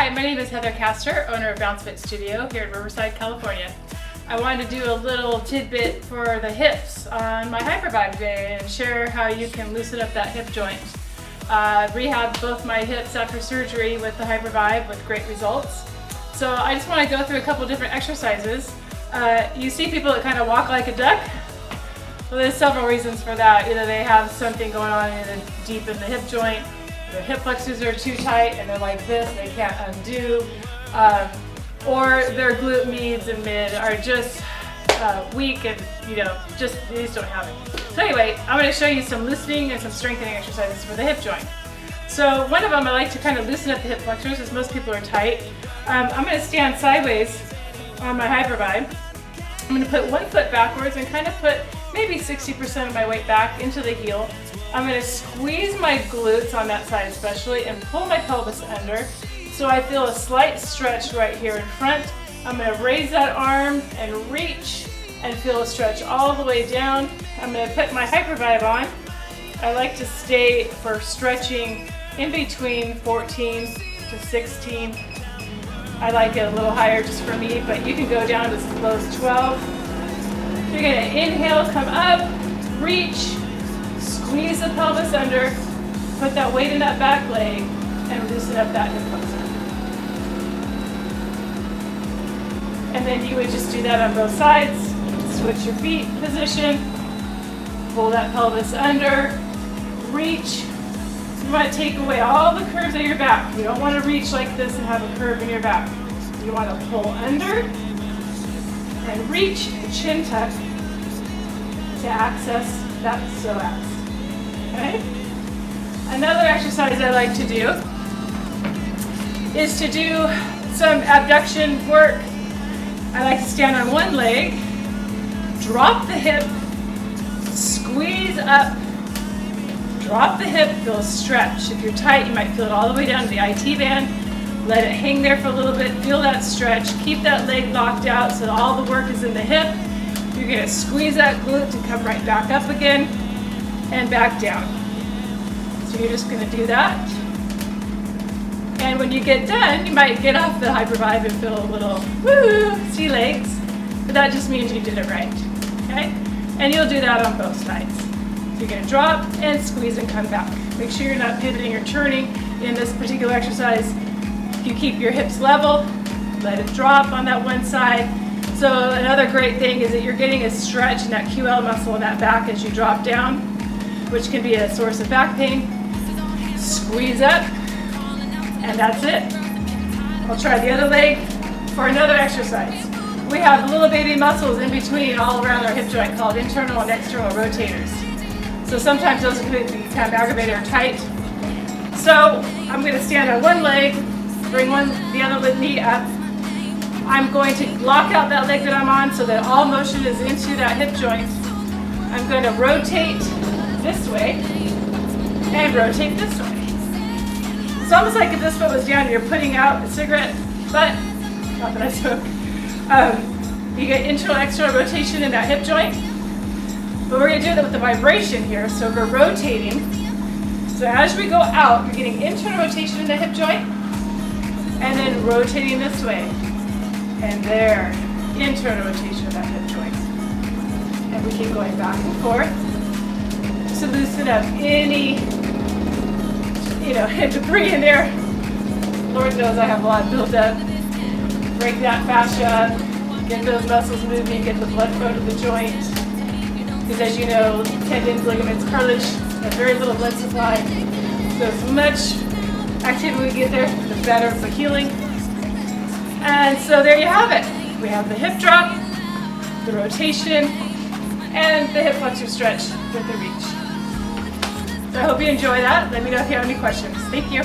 Hi, my name is Heather Castor, owner of Bounce Fit Studio here in Riverside, California. I wanted to do a little tidbit for the hips on my Hypervibe day and share how you can loosen up that hip joint. Rehabbed both my hips after surgery with the Hypervibe with great results. So I just want to go through a couple different exercises. You see people that kind of walk like a duck? Well, there's several reasons for that. Either they have something going on deep in the hip joint, their hip flexors are too tight and they're like this, they can't undo, or their glute medius and mid are just weak and they just don't have it. So anyway, I'm going to show you some loosening and some strengthening exercises for the hip joint. So one of them I like to kind of loosen up the hip flexors because most people are tight. I'm going to stand sideways on my Hypervibe. I'm going to put one foot backwards and kind of put maybe 60% of my weight back into the heel. I'm going to squeeze my glutes on that side especially and pull my pelvis under so I feel a slight stretch right here in front. I'm going to raise that arm and reach and feel a stretch all the way down. I'm going to put my Hypervibe on. I like to stay for stretching in between 14 to 16. I like it a little higher just for me, but you can go down to as low as 12. You're going to inhale, come up, reach, squeeze the pelvis under, put that weight in that back leg, and loosen up that hip flexor. And then you would just do that on both sides. Switch your feet position, pull that pelvis under, reach. You want to take away all the curves of your back. You don't want to reach like this and have a curve in your back. You want to pull under and reach and chin tuck to access that psoas. Okay? Another exercise I like to do is to do some abduction work. I like to stand on one leg, drop the hip, squeeze up, drop the hip, feel a stretch. If you're tight, you might feel it all the way down to the IT band. Let it hang there for a little bit, feel that stretch, keep that leg locked out so that all the work is in the hip. You're going to squeeze that glute to come right back up again and back down. So you're just going to do that. And when you get done, you might get off the Hypervibe and feel a little woo, sea legs, but that just means you did it right. Okay? And you'll do that on both sides. So you're going to drop and squeeze and come back. Make sure you're not pivoting or turning in this particular exercise. You keep your hips level, let it drop on that one side. So another great thing is that you're getting a stretch in that QL muscle in that back as you drop down, which can be a source of back pain. Squeeze up, and that's it. I'll try the other leg for another exercise. We have little baby muscles in between all around our hip joint called internal and external rotators. So sometimes those can be kind of aggravated or tight. So I'm going to stand on one leg, bring the other knee up. I'm going to lock out that leg that I'm on so that all motion is into that hip joint. I'm going to rotate this way and rotate this way. It's almost like if this foot was down and you're putting out a cigarette butt, not that I smoke. You get internal and external rotation in that hip joint. But we're going to do that with the vibration here. So we're rotating. So as we go out, you're getting internal rotation in the hip joint. And then rotating this way. And there, internal rotation of that hip joint. And we keep going back and forth to loosen up any, debris in there. Lord knows I have a lot built up. Break that fascia, get those muscles moving, get the blood flow to the joint. Because as you know, tendons, ligaments, cartilage have very little blood supply. So as much activity we get there, the better for healing. And so there you have it. We have the hip drop, the rotation, and the hip flexor stretch with the reach. So I hope you enjoy that. Let me know if you have any questions. Thank you.